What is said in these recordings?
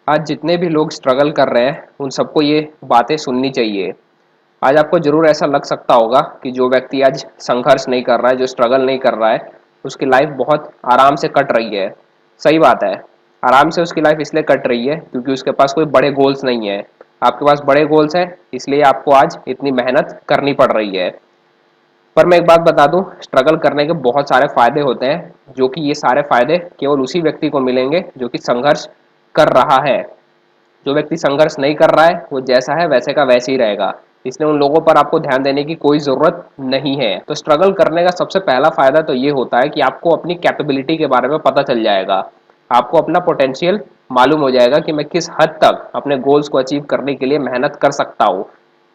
आज जितने भी लोग स्ट्रगल कर रहे हैं उन सबको ये बातें सुननी चाहिए। आज आपको ज़रूर ऐसा लग सकता होगा कि जो व्यक्ति आज संघर्ष नहीं कर रहा है, जो स्ट्रगल नहीं कर रहा है, उसकी लाइफ बहुत आराम से कट रही है। सही बात है, आराम से उसकी लाइफ इसलिए कट रही है क्योंकि उसके पास कोई बड़े गोल्स नहीं है। आपके पास बड़े गोल्स हैं, इसलिए आपको आज इतनी मेहनत करनी पड़ रही है। पर मैं एक बात बता दूं, स्ट्रगल करने के बहुत सारे फायदे होते हैं, जो कि ये सारे फायदे केवल उसी व्यक्ति को मिलेंगे जो कि संघर्ष कर रहा है। जो व्यक्ति संघर्ष नहीं कर रहा है वो जैसा है वैसे का वैसे ही रहेगा। इसलिए उन लोगों पर आपको ध्यान देने की कोई जरूरत नहीं है। तो स्ट्रगल करने का सबसे पहला फायदा तो ये होता है कि आपको अपनी कैपेबिलिटी के बारे में पता चल जाएगा। आपको अपना पोटेंशियल मालूम हो जाएगा कि मैं किस हद तक अपने गोल्स को अचीव करने के लिए मेहनत कर सकता हूँ।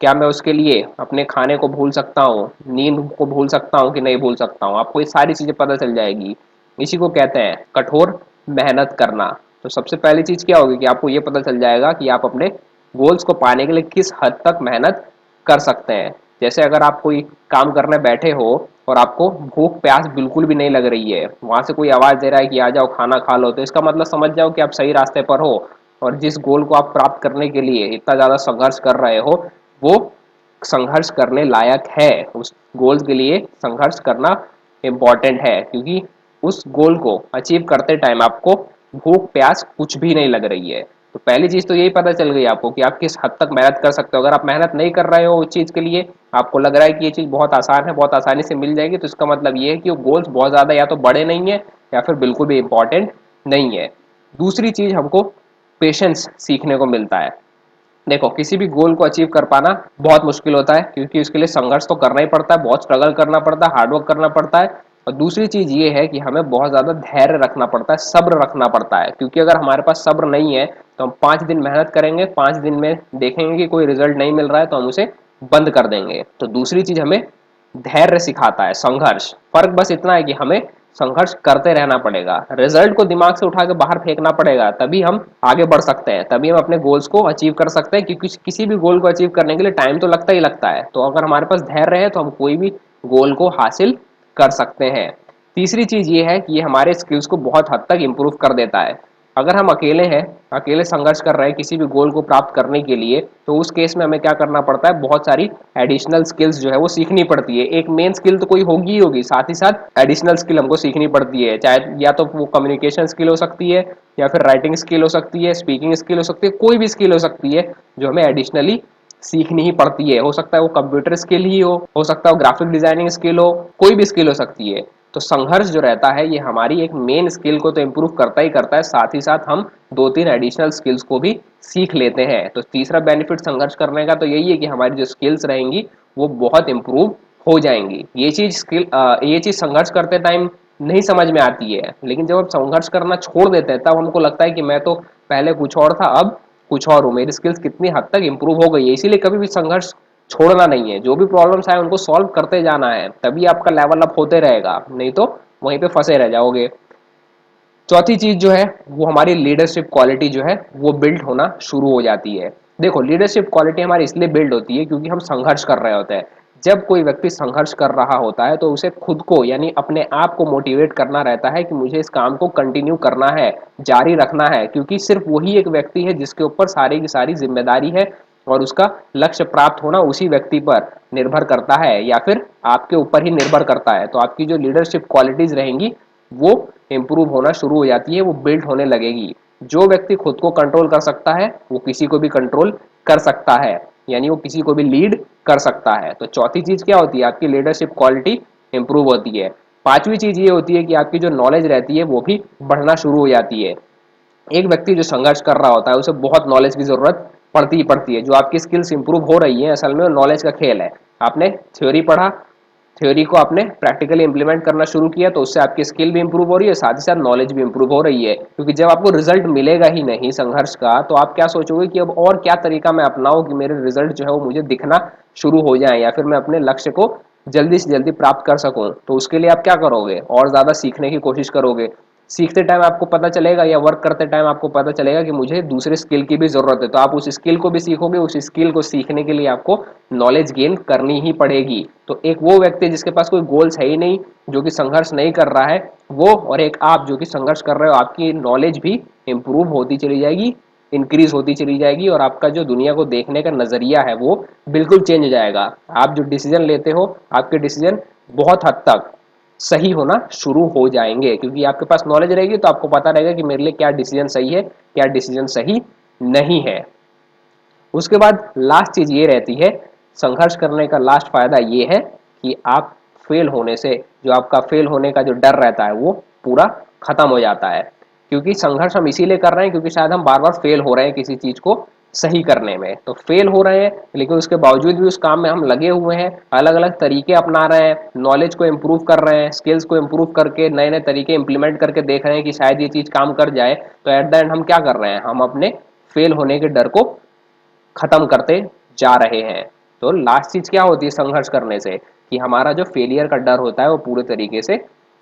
क्या मैं उसके लिए अपने खाने को भूल सकता हूँ, नींद को भूल सकता हूँ कि नहीं भूल सकता हूँ। आपको ये सारी चीजें पता चल जाएगी। इसी को कहते हैं कठोर मेहनत करना। तो सबसे पहली चीज क्या होगी कि आपको ये पता चल जाएगा कि आप अपने गोल्स को पाने के लिए किस हद तक मेहनत कर सकते हैं। जैसे अगर आप कोई काम करने बैठे हो और आपको भूख प्यास बिल्कुल भी नहीं लग रही है, वहां से कोई आवाज दे रहा है कि आ जाओ खाना खा लो, तो इसका मतलब समझ जाओ कि आप सही रास्ते पर हो और जिस गोल को आप प्राप्त करने के लिए इतना ज्यादा संघर्ष कर रहे हो वो संघर्ष करने लायक है। उस गोल के लिए संघर्ष करना इम्पॉर्टेंट है, क्योंकि उस गोल को अचीव करते टाइम आपको भूख प्यास कुछ भी नहीं लग रही है। तो पहली चीज तो यही पता चल गई आपको कि आप किस हद तक मेहनत कर सकते हो। अगर आप मेहनत नहीं कर रहे हो उस चीज के लिए, आपको लग रहा है कि ये चीज बहुत आसान है, बहुत आसानी से मिल जाएगी, तो इसका मतलब ये है कि वो गोल्स बहुत ज्यादा या तो बड़े नहीं है या फिर बिल्कुल भी इंपॉर्टेंट नहीं है। दूसरी चीज हमको पेशेंस सीखने को मिलता है। देखो, किसी भी गोल को अचीव कर पाना बहुत मुश्किल होता है, क्योंकि उसके लिए संघर्ष तो करना ही पड़ता है, बहुत स्ट्रगल करना पड़ता है, हार्डवर्क करना पड़ता है। और दूसरी चीज ये है कि हमें बहुत ज्यादा धैर्य रखना पड़ता है, सब्र रखना पड़ता है। क्योंकि अगर हमारे पास सब्र नहीं है तो हम 5 दिन मेहनत करेंगे, 5 दिन में देखेंगे कि कोई रिजल्ट नहीं मिल रहा है तो हम उसे बंद कर देंगे। तो दूसरी चीज हमें धैर्य सिखाता है संघर्ष। फर्क बस इतना है कि हमें संघर्ष करते रहना पड़ेगा, रिजल्ट को दिमाग से उठा के बाहर फेंकना पड़ेगा, तभी हम आगे बढ़ सकते हैं, तभी हम अपने गोल्स को अचीव कर सकते हैं। क्योंकि किसी भी गोल को अचीव करने के लिए टाइम तो लगता ही लगता है। तो अगर हमारे पास धैर्य है तो हम कोई भी गोल को हासिल कर सकते हैं। तीसरी चीज ये है कि ये हमारे स्किल्स को बहुत हद तक इंप्रूव कर देता है। अगर हम अकेले हैं, अकेले संघर्ष कर रहे हैं किसी भी गोल को प्राप्त करने के लिए, तो उस केस में हमें क्या करना पड़ता है, बहुत सारी एडिशनल स्किल्स जो है वो सीखनी पड़ती है। एक मेन स्किल तो कोई होगी ही होगी, साथ ही साथ एडिशनल स्किल हमको सीखनी पड़ती है। चाहे या तो वो कम्युनिकेशन स्किल हो सकती है, या फिर राइटिंग स्किल हो सकती है, स्पीकिंग स्किल हो सकती है, कोई भी स्किल हो सकती है जो हमें एडिशनली सीखनी ही पड़ती है। हो सकता है वो कंप्यूटर स्किल ही हो सकता है वो ग्राफिक डिजाइनिंग स्किल हो, कोई भी स्किल हो सकती है। तो संघर्ष जो रहता है ये हमारी एक मेन स्किल को तो इम्प्रूव करता ही करता है, साथ ही साथ हम 2-3 एडिशनल स्किल्स को भी सीख लेते हैं। तो तीसरा बेनिफिट संघर्ष करने का तो यही है कि हमारी जो स्किल्स रहेंगी वो बहुत इम्प्रूव हो जाएंगी। ये चीज संघर्ष करते टाइम नहीं समझ में आती है, लेकिन जब हम संघर्ष करना छोड़ देते हैं तब हमको लगता है कि मैं तो पहले कुछ और था, अब कुछ और हूँ, मेरी स्किल्स कितनी हद तक इंप्रूव हो गई है। इसीलिए कभी भी संघर्ष छोड़ना नहीं है, जो भी प्रॉब्लम्स आए उनको सॉल्व करते जाना है, तभी आपका लेवल अप होते रहेगा, नहीं तो वहीं पे फंसे रह जाओगे। चौथी चीज जो है वो हमारी लीडरशिप क्वालिटी जो है वो बिल्ड होना शुरू हो जाती है। देखो, लीडरशिप क्वालिटी हमारी इसलिए बिल्ड होती है क्योंकि हम संघर्ष कर रहे होते हैं। जब कोई व्यक्ति संघर्ष कर रहा होता है तो उसे खुद को यानी अपने आप को मोटिवेट करना रहता है कि मुझे इस काम को कंटिन्यू करना है, जारी रखना है, क्योंकि सिर्फ वही एक व्यक्ति है जिसके ऊपर सारी की सारी जिम्मेदारी है और उसका लक्ष्य प्राप्त होना उसी व्यक्ति पर निर्भर करता है या फिर आपके ऊपर ही निर्भर करता है। तो आपकी जो लीडरशिप क्वालिटीज रहेंगी वो इंप्रूव होना शुरू हो जाती है, वो बिल्ड होने लगेगी। जो व्यक्ति खुद को कंट्रोल कर सकता है वो किसी को भी कंट्रोल कर सकता है, यानी वो किसी को भी लीड कर सकता है। तो चौथी चीज क्या होती है, आपकी लीडरशिप क्वालिटी इंप्रूव होती है। पांचवी चीज ये होती है कि आपकी जो नॉलेज रहती है वो भी बढ़ना शुरू हो जाती है। एक व्यक्ति जो संघर्ष कर रहा होता है उसे बहुत नॉलेज की जरूरत पड़ती ही पड़ती है। जो आपकी स्किल्स इंप्रूव हो रही है असल में वो नॉलेज का खेल है। आपने थ्योरी पढ़ा, थ्योरी को आपने प्रैक्टिकली इंप्लीमेंट करना शुरू किया, तो उससे आपकी स्किल भी इंप्रूव हो रही है, साथ ही साथ नॉलेज भी इंप्रूव हो रही है। क्योंकि जब आपको रिजल्ट मिलेगा ही नहीं संघर्ष का, तो आप क्या सोचोगे कि अब और क्या तरीका मैं अपनाऊं कि मेरे रिजल्ट जो है वो मुझे दिखना शुरू हो जाए या फिर मैं अपने लक्ष्य को जल्दी से जल्दी प्राप्त कर सकूं। तो उसके लिए आप क्या करोगे, और ज्यादा सीखने की कोशिश करोगे। सीखते टाइम आपको पता चलेगा या वर्क करते टाइम आपको पता चलेगा कि मुझे दूसरे स्किल की भी जरूरत है, तो आप उस स्किल को भी सीखोगे। उस स्किल को सीखने के लिए आपको नॉलेज गेन करनी ही पड़ेगी। तो एक वो व्यक्ति जिसके पास कोई गोल्स है ही नहीं, जो कि संघर्ष नहीं कर रहा है, वो और एक आप जो कि संघर्ष कर रहे हो, आपकी नॉलेज भी इंप्रूव होती चली जाएगी, इंक्रीज होती चली जाएगी और आपका जो दुनिया को देखने का नजरिया है वो बिल्कुल चेंज हो जाएगा। आप जो डिसीजन लेते हो, आपके डिसीजन बहुत हद तक सही होना शुरू हो जाएंगे, क्योंकि आपके पास नॉलेज रहेगी तो आपको पता रहेगा कि मेरे लिए क्या डिसीजन सही है, क्या डिसीजन सही नहीं है। उसके बाद लास्ट चीज ये रहती है, संघर्ष करने का लास्ट फायदा ये है कि आप फेल होने से, जो आपका फेल होने का जो डर रहता है वो पूरा खत्म हो जाता है। क्योंकि संघर्ष हम इसीलिए कर रहे हैं क्योंकि शायद हम बार बार फेल हो रहे हैं किसी चीज को सही करने में, तो फेल हो रहे हैं लेकिन उसके बावजूद भी उस काम में हम लगे हुए हैं, अलग अलग तरीके अपना रहे हैं, नॉलेज को इम्प्रूव कर रहे हैं, स्किल्स को इम्प्रूव करके नए नए तरीके इंप्लीमेंट करके देख रहे हैं कि शायद ये चीज काम कर जाए, तो एट द एंड हम क्या कर रहे हैं, हम अपने फेल होने के डर को खत्म करते जा रहे हैं। तो लास्ट चीज क्या होती है संघर्ष करने से, कि हमारा जो फेलियर का डर होता है वो पूरे तरीके से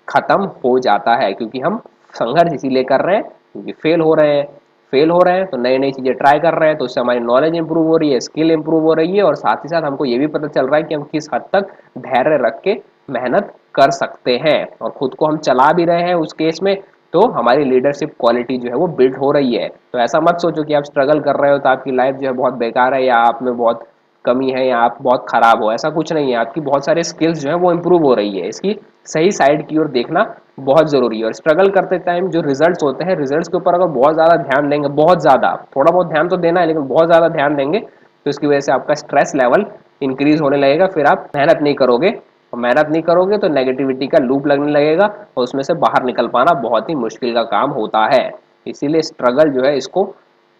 खत्म हो जाता है, क्योंकि हम संघर्ष इसीलिए कर रहे हैं क्योंकि फेल हो रहे हैं। फेल हो रहे हैं तो नई नई चीजें ट्राई कर रहे हैं, तो उससे हमारी नॉलेज इंप्रूव हो रही है, स्किल इंप्रूव हो रही है, और साथ ही साथ हमको ये भी पता चल रहा है कि हम किस हद तक धैर्य रख के मेहनत कर सकते हैं और खुद को हम चला भी रहे हैं उस केस में, तो हमारी लीडरशिप क्वालिटी जो है वो बिल्ड हो रही है। तो ऐसा मत सोचो कि आप स्ट्रगल कर रहे हो तो आपकी लाइफ जो है बहुत बेकार है या आप में बहुत कमी है या आप बहुत खराब हो, ऐसा कुछ नहीं है। आपकी बहुत सारे स्किल्स जो है वो इम्प्रूव हो रही है, इसकी सही साइड की ओर देखना बहुत जरूरी है। और स्ट्रगल करते टाइम जो रिजल्ट्स होते हैं, रिजल्ट्स के ऊपर अगर बहुत ज्यादा ध्यान देंगे, बहुत ज्यादा, थोड़ा बहुत ध्यान तो देना है लेकिन बहुत ज्यादा ध्यान देंगे तो इसकी वजह से आपका स्ट्रेस लेवल इंक्रीज होने लगेगा, फिर आप मेहनत नहीं करोगे, और मेहनत नहीं करोगे तो नेगेटिविटी का लूप लगने लगेगा और उसमें से बाहर निकल पाना बहुत ही मुश्किल का काम होता है। इसीलिए स्ट्रगल जो है इसको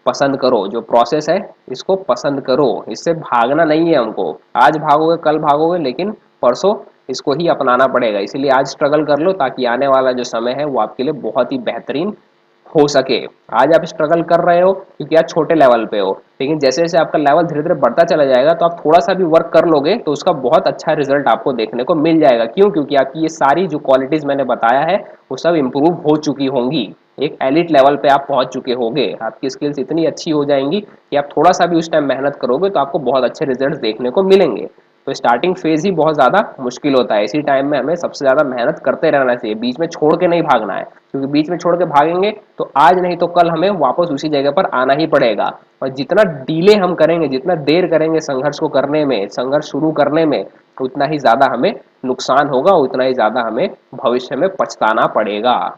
पसंद करो, जो प्रोसेस है इसको पसंद करो, इससे भागना नहीं है हमको। आज भागोगे कल भागोगे लेकिन परसों इसको ही अपनाना पड़ेगा। इसीलिए आज स्ट्रगल कर लो ताकि आने वाला जो समय है वो आपके लिए बहुत ही बेहतरीन हो सके। आज आप स्ट्रगल कर रहे हो क्योंकि आज छोटे लेवल पे हो, लेकिन जैसे जैसे आपका लेवल धीरे धीरे बढ़ता चला जाएगा तो आप थोड़ा सा भी वर्क कर लोगे तो उसका बहुत अच्छा रिजल्ट आपको देखने को मिल जाएगा। क्यों? क्योंकि आपकी ये सारी जो क्वालिटीज मैंने बताया है वो सब इंप्रूव हो चुकी होंगी, एक एलिट लेवल पे आप पहुंच चुके होंगे, आपकी स्किल्स इतनी अच्छी हो जाएंगी कि आप थोड़ा सा भी उस टाइम मेहनत करोगे तो आपको बहुत अच्छे रिजल्ट देखने को मिलेंगे। तो स्टार्टिंग फेज ही बहुत ज़्यादा मुश्किल होता है, इसी टाइम में हमें सबसे ज़्यादा मेहनत करते रहना चाहिए, बीच में छोड़ के नहीं भागना है, क्योंकि बीच में छोड़ के भागेंगे तो आज नहीं तो कल हमें वापस उसी जगह पर आना ही पड़ेगा। और जितना डिले हम करेंगे, जितना देर करेंगे संघर्ष को करने में, संघर्ष शुरू करने में, उतना ही ज़्यादा हमें नुकसान होगा, उतना ही ज़्यादा हमें भविष्य में पछताना पड़ेगा।